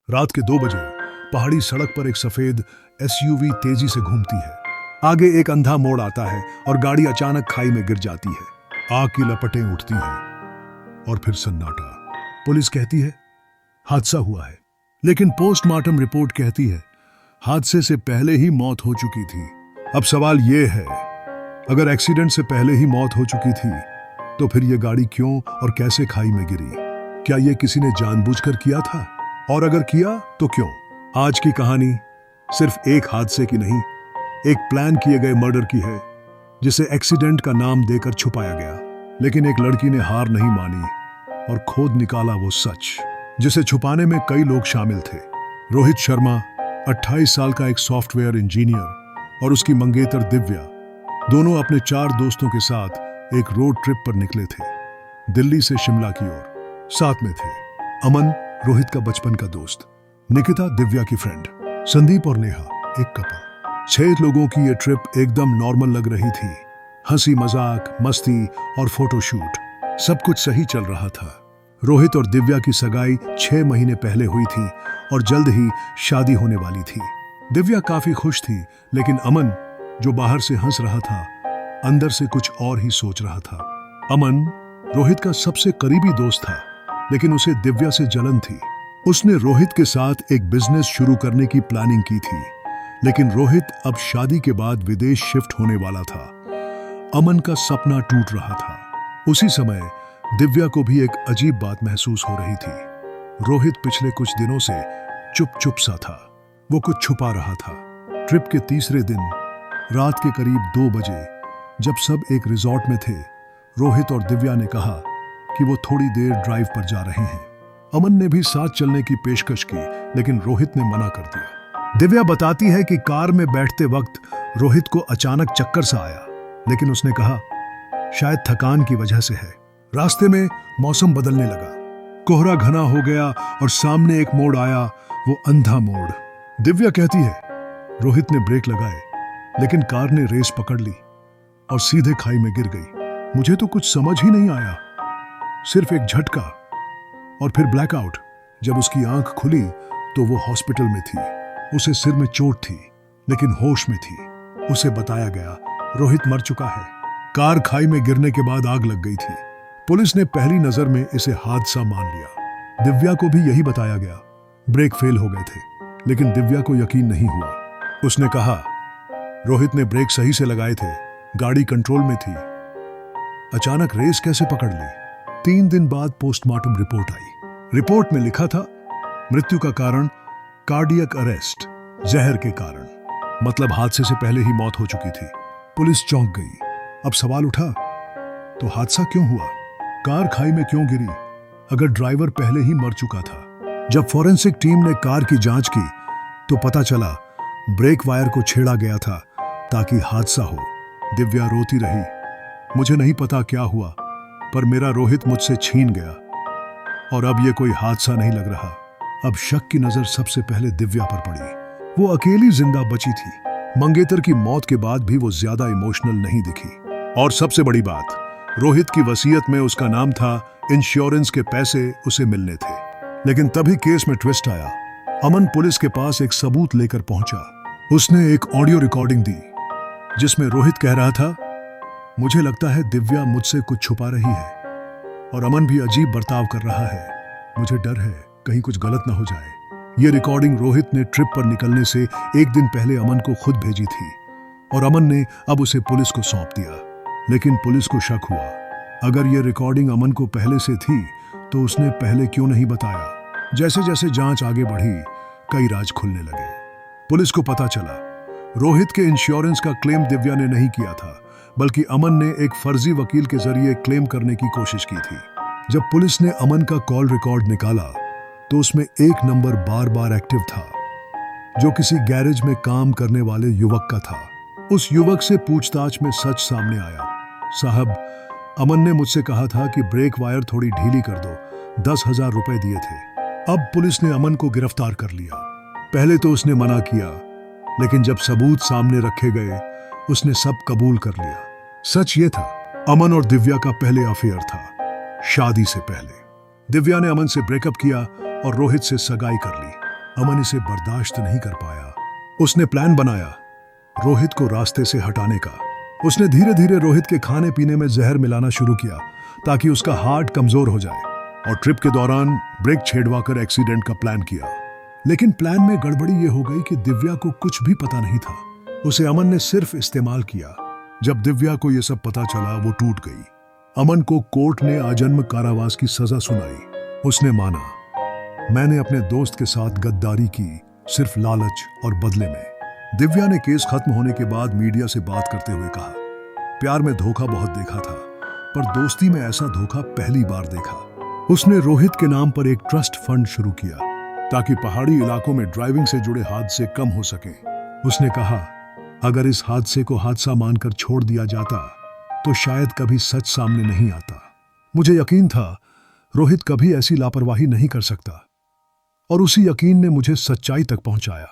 रात के 2 बजे पहाड़ी सड़क पर एक सफेद एसयूवी तेजी से घूमती है। आगे एक अंधा मोड़ आता है और गाड़ी अचानक खाई में गिर जाती है। आग की लपटें उठती हैं और फिर सन्नाटा। पुलिस कहती है हादसा हुआ है, लेकिन पोस्टमार्टम रिपोर्ट कहती है हादसे से पहले ही मौत हो चुकी थी। अब सवाल यह है, अगर एक्सीडेंट से पहले ही मौत हो चुकी थी तो फिर यह गाड़ी क्यों और कैसे खाई में गिरी? क्या यह किसी ने जानबूझकर किया था, और अगर किया तो क्यों? आज की कहानी सिर्फ एक हादसे की नहीं, एक प्लान किए गए मर्डर की है, जिसे एक्सीडेंट का नाम देकर छुपाया गया। लेकिन एक लड़की ने हार नहीं मानी और खोद निकाला वो सच, जिसे छुपाने में कई लोग शामिल थे। रोहित शर्मा 28 साल का एक सॉफ्टवेयर इंजीनियर और उसकी मंगेतर दिव्या, दोनों अपने 4 दोस्तों के साथ एक रोड ट्रिप पर निकले थे, दिल्ली से शिमला की ओर। साथ में थे अमन, रोहित का बचपन का दोस्त, निकिता, दिव्या की फ्रेंड, संदीप और नेहा, एक कपल। 6 लोगों की ये ट्रिप एकदम नॉर्मल लग रही थी। हंसी मजाक, मस्ती और फोटोशूट, सब कुछ सही चल रहा था। रोहित और दिव्या की सगाई 6 महीने पहले हुई थी और जल्द ही शादी होने वाली थी। दिव्या काफी खुश थी, लेकिन अमन, जो बाहर से हंस रहा था, अंदर से कुछ और ही सोच रहा था। अमन रोहित का सबसे करीबी दोस्त था, लेकिन उसे दिव्या से जलन थी। उसने रोहित के साथ एक बिजनेस शुरू करने की प्लानिंग की थी, लेकिन रोहित अब शादी के बाद विदेश शिफ्ट होने वाला था। अमन का सपना टूट रहा था। उसी समय दिव्या को भी एक अजीब बात महसूस हो रही थी। रोहित पिछले कुछ दिनों से चुप सा था। वो कुछ छुपा रहा था। ट्रिप के तीसरे दिन रात के करीब 2 बजे, जब सब एक रिजॉर्ट में थे, रोहित और दिव्या ने कहा कि वो थोड़ी देर ड्राइव पर जा रहे हैं। अमन ने भी साथ चलने की पेशकश की, लेकिन रोहित ने मना कर दिया। दिव्या बताती है कि कार में बैठते वक्त रोहित को अचानक चक्कर सा आया, लेकिन उसने कहा शायद थकान की वजह से है। रास्ते में मौसम बदलने लगा, कोहरा घना हो गया और सामने एक मोड़ आया, वो अंधा मोड़। दिव्या कहती है रोहित ने ब्रेक लगाए, लेकिन कार ने रेस पकड़ ली और सीधे खाई में गिर गई। मुझे तो कुछ समझ ही नहीं आया, सिर्फ एक झटका और फिर ब्लैकआउट। जब उसकी आंख खुली तो वो हॉस्पिटल में थी। उसे सिर में चोट थी, लेकिन होश में थी। उसे बताया गया रोहित मर चुका है। कार खाई में गिरने के बाद आग लग गई थी। पुलिस ने पहली नजर में इसे हादसा मान लिया। दिव्या को भी यही बताया गया। ब्रेक फेल हो गए थे, लेकिन दिव्या को यकीन नहीं हुआ। उसने कहा रोहित ने ब्रेक सही से लगाए थे, गाड़ी कंट्रोल में थी, अचानक रेस कैसे पकड़ ली? 3 दिन बाद पोस्टमार्टम रिपोर्ट आई। रिपोर्ट में लिखा था मृत्यु का कारण कार्डियक अरेस्ट, जहर के कारण। मतलब हादसे से पहले ही मौत हो चुकी थी। पुलिस चौंक गई। अब सवाल उठा, तो हादसा क्यों हुआ? कार खाई में क्यों गिरी अगर ड्राइवर पहले ही मर चुका था? जब फॉरेंसिक टीम ने कार की जांच की तो पता चला ब्रेक वायर को छेड़ा गया था ताकि हादसा हो। दिव्या रोती रही, मुझे नहीं पता क्या हुआ, पर मेरा रोहित मुझसे छीन गया और अब ये कोई हादसा नहीं लग रहा। अब शक की नजर सबसे पहले दिव्या पर पड़ी। वो अकेली जिंदा बची थी। मंगेतर की मौत के बाद भी वो ज्यादा इमोशनल नहीं दिखी। और सबसे बड़ी बात, रोहित की वसीयत में उसका नाम था, इंश्योरेंस के पैसे उसे मिलने थे। लेकिन तभी केस में ट्विस्ट आया। अमन पुलिस के पास एक सबूत लेकर पहुंचा। उसने एक ऑडियो रिकॉर्डिंग दी जिसमें रोहित कह रहा था, मुझे लगता है दिव्या मुझसे कुछ छुपा रही है और अमन भी अजीब बर्ताव कर रहा है। मुझे डर है कहीं कुछ गलत ना हो जाए। यह रिकॉर्डिंग रोहित ने ट्रिप पर निकलने से एक दिन पहले अमन को खुद भेजी थी और अमन ने अब उसे पुलिस को सौंप दिया। लेकिन पुलिस को शक हुआ, अगर यह रिकॉर्डिंग अमन को पहले से थी तो उसने पहले क्यों नहीं बताया? जैसे जैसे जांच आगे बढ़ी, कई राज खुलने लगे। पुलिस को पता चला रोहित के इंश्योरेंस का क्लेम दिव्या ने नहीं किया था, बल्कि अमन ने एक फर्जी वकील के जरिए क्लेम करने की कोशिश की थी। जब पुलिस ने अमन का कॉल रिकॉर्ड निकाला तो उसमें एक नंबर बार बार एक्टिव था, जो किसी गैरेज में काम करने वाले युवक का था। उस युवक से पूछताछ में सच सामने आया। साहब, अमन ने मुझसे कहा था कि ब्रेक वायर थोड़ी ढीली कर दो, 10,000 रुपए दिए थे। अब पुलिस ने अमन को गिरफ्तार कर लिया। पहले तो उसने मना किया, लेकिन जब सबूत सामने रखे गए उसने सब कबूल कर लिया। सच ये था, अमन और दिव्या का पहले अफेयर था, शादी से पहले। दिव्या ने अमन से ब्रेकअप किया और रोहित से सगाई कर ली। अमन इसे बर्दाश्त नहीं कर पाया। उसने प्लान बनाया रोहित को रास्ते से हटाने का। उसने धीरे धीरे रोहित के खाने पीने में जहर मिलाना शुरू किया ताकि उसका हार्ट कमजोर हो जाए, और ट्रिप के दौरान ब्रेक छेड़वाकर एक्सीडेंट का प्लान किया। लेकिन प्लान में गड़बड़ी यह हो गई कि दिव्या को कुछ भी पता नहीं था। उसे अमन ने सिर्फ इस्तेमाल किया। जब दिव्या को यह सब पता चला वो टूट गई। अमन को कोर्ट ने आजन्म कारावास की सजा सुनाई। उसने माना, मैंने अपने दोस्त के साथ गद्दारी की सिर्फ लालच और बदले में। दिव्या ने केस खत्म होने के बाद मीडिया से बात करते हुए कहा, प्यार में धोखा बहुत देखा था, पर दोस्ती में ऐसा धोखा पहली बार देखा। उसने रोहित के नाम पर एक ट्रस्ट फंड शुरू किया ताकि पहाड़ी इलाकों में ड्राइविंग से जुड़े हादसे कम हो सके। उसने कहा, अगर इस हादसे को हादसा मानकर छोड़ दिया जाता तो शायद कभी सच सामने नहीं आता। मुझे यकीन था रोहित कभी ऐसी लापरवाही नहीं कर सकता, और उसी यकीन ने मुझे सच्चाई तक पहुंचाया।